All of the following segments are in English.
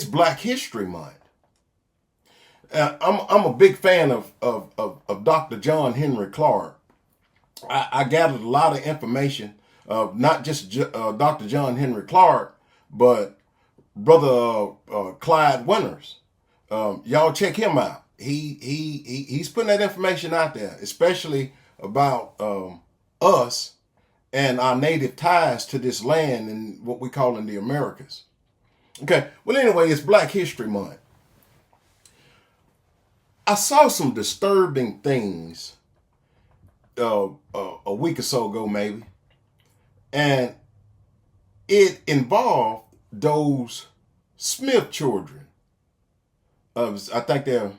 Black History Month. I'm a big fan of Dr. John Henry Clark. I gathered a lot of information, not just Dr. John Henry Clark, but Brother Clyde Winters. Y'all check him out. He's putting that information out there, especially about us and our native ties to this land and what we call in the Americas. Okay, well anyway, it's Black History Month. I saw some disturbing things a week or so ago maybe, and it involved those Smith children. I think they're,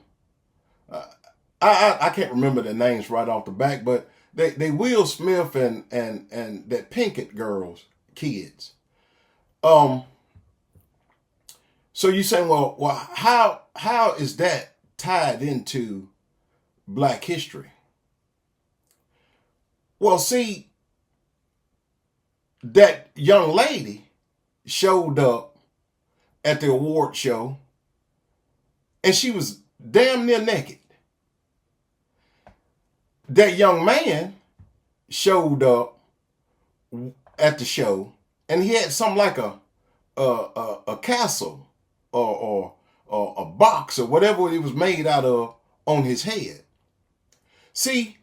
I can't remember their names right off the bat, but they Will Smith and that Pinkett girls, kids. So you saying, well, how is that tied into Black history? Well, see, that young lady showed up at the award show and she was damn near naked. That young man showed up at the show and he had something like a castle or a box or whatever it was made out of on his head. See,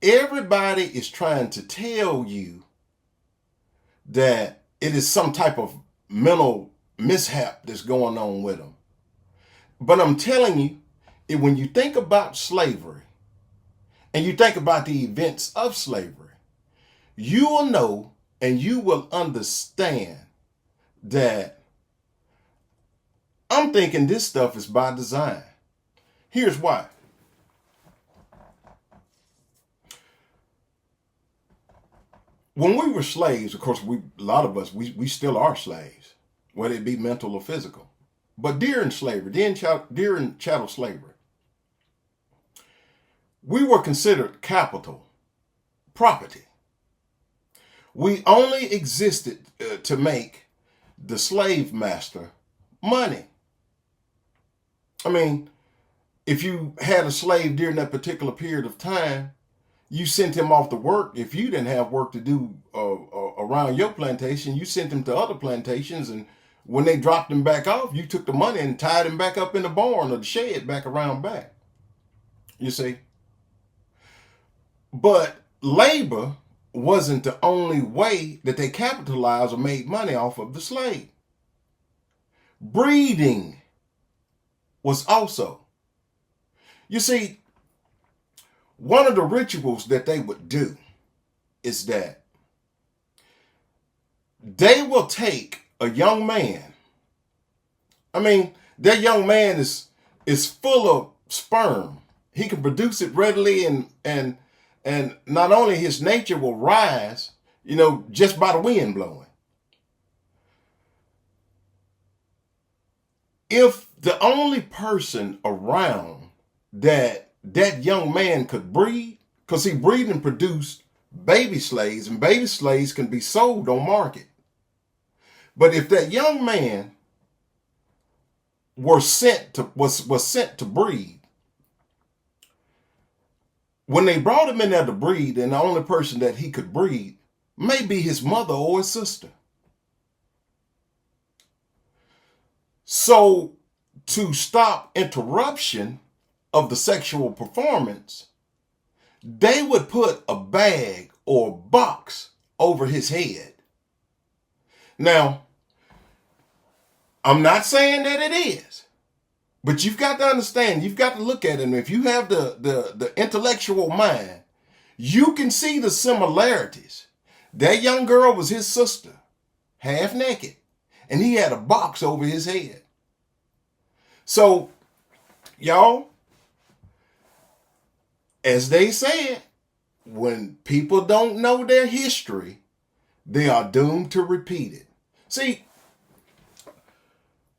everybody is trying to tell you that it is some type of mental mishap that's going on with them. But I'm telling you, when you think about slavery and you think about the events of slavery, you will know and you will understand that I'm thinking this stuff is by design. Here's why. When we were slaves, of course, a lot of us, we still are slaves, whether it be mental or physical. But during slavery, during chattel slavery, we were considered capital, property. We only existed to make the slave master money. I mean, if you had a slave during that particular period of time, you sent him off to work. If you didn't have work to do around your plantation, you sent him to other plantations, and when they dropped him back off, you took the money and tied him back up in the barn or the shed back around back. You see? But labor wasn't the only way that they capitalized or made money off of the slave. Breeding was also. You see, one of the rituals that they would do is that they will take a young man. I mean, that young man is full of sperm. He can produce it readily, and not only his nature will rise, just by the wind blowing. If the only person around that young man could breed, because he breed and produced baby slaves, and baby slaves can be sold on market. But if that young man was sent to breed, when they brought him in there to breed, and the only person that he could breed may be his mother or his sister. So to stop interruption of the sexual performance, they would put a bag or a box over his head. Now, I'm not saying that it is, but you've got to understand, you've got to look at it, and if you have the intellectual mind, you can see the similarities. That young girl was his sister, half naked, and he had a box over his head. So, y'all, as they said, when people don't know their history, they are doomed to repeat it. See,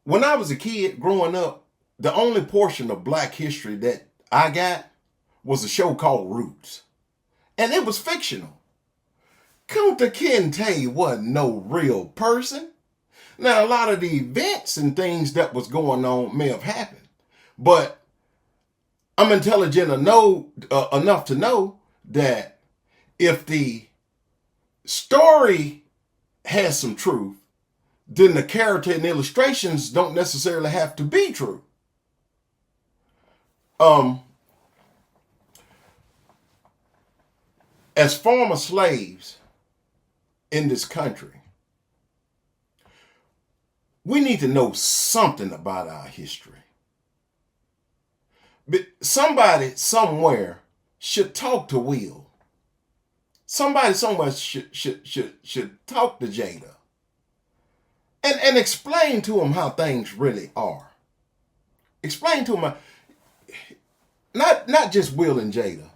when I was a kid growing up, the only portion of Black history that I got was a show called Roots. And it was fictional. Kunta Kinte wasn't no real person. Now, a lot of the events and things that was going on may have happened, but I'm intelligent enough to know that if the story has some truth, then the character and illustrations don't necessarily have to be true. As former slaves in this country, we need to know something about our history. But somebody somewhere should talk to Will. Somebody somewhere should talk to Jada and explain to him how things really are. Explain to him, not just Will and Jada,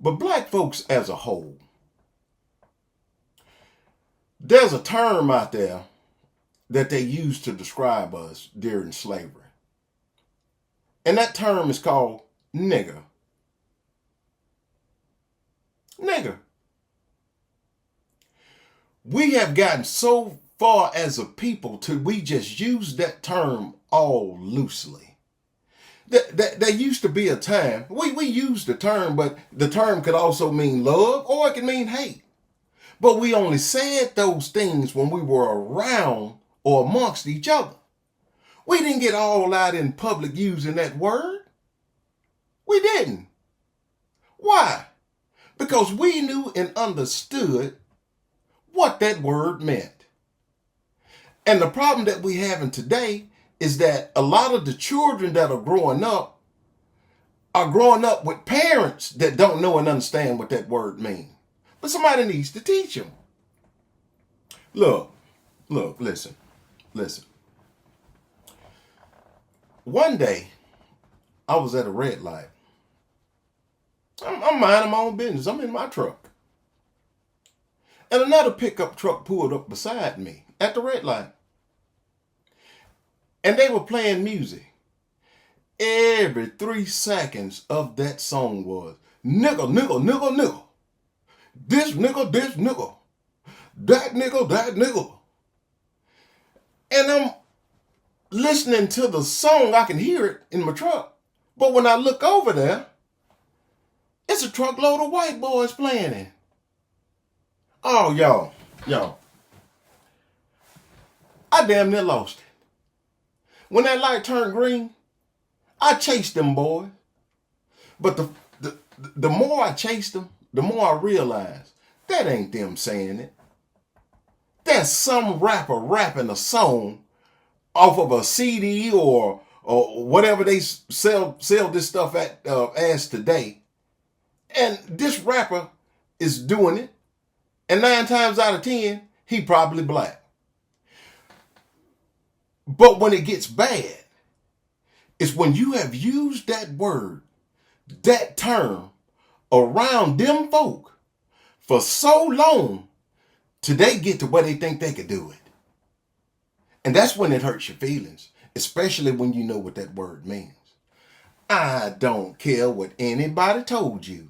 but black folks as a whole. There's a term out there that they used to describe us during slavery. And that term is called nigger. Nigger. We have gotten so far as a people to we just use that term all loosely. There used to be a time, we used the term, but the term could also mean love or it could mean hate. But we only said those things when we were around or amongst each other. We didn't get all out in public using that word. We didn't. Why? Because we knew and understood what that word meant. And the problem that we having today is that a lot of the children that are growing up with parents that don't know and understand what that word means. But somebody needs to teach them. Look, listen. One day, I was at a red light. I'm minding my own business. I'm in my truck. And another pickup truck pulled up beside me at the red light. And they were playing music. Every 3 seconds of that song was, nigga, nigga, nigga, nigga. This nigga, that nigga, that nigga. And I'm listening to the song, I can hear it in my truck. But when I look over there, it's a truckload of white boys playing it. Oh, y'all. I damn near lost it. When that light turned green, I chased them boys. But the more I chased them, the more I realized that ain't them saying it. That's some rapper rapping a song off of a CD or whatever they sell this stuff at as today. And this rapper is doing it. And 9 times out of 10, he probably black. But when it gets bad, it's when you have used that word, that term, around them folk for so long till they get to where they think they could do it. And that's when it hurts your feelings, especially when you know what that word means. I don't care what anybody told you.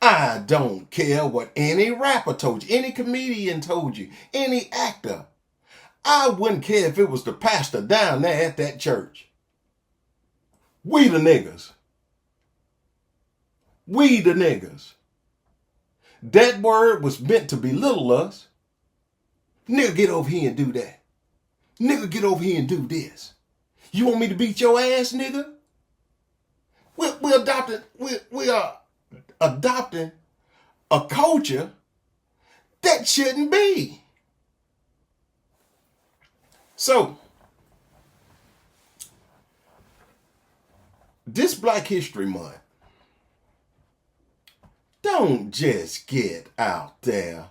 I don't care what any rapper told you, any comedian told you, any actor. I wouldn't care if it was the pastor down there at that church. We the niggas. We the niggas. That word was meant to belittle us. Nigga, get over here and do that. Nigga, get over here and do this. You want me to beat your ass, nigga? We are adopting a culture that shouldn't be. So, this Black History Month, don't just get out there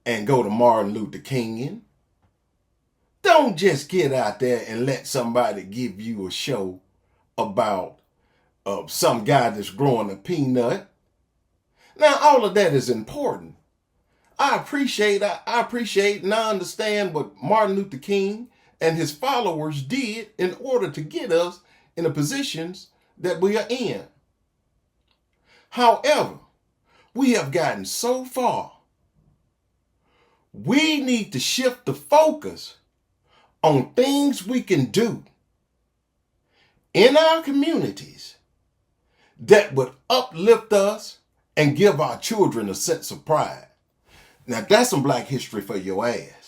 and go to Martin Luther King. Don't just get out there and let somebody give you a show about some guy that's growing a peanut. Now, all of that is important. I appreciate and I understand what Martin Luther King and his followers did in order to get us in the positions that we are in. However, we have gotten so far We need to shift the focus on things we can do in our communities that would uplift us and give our children a sense of pride. Now, that's some Black history for your ass.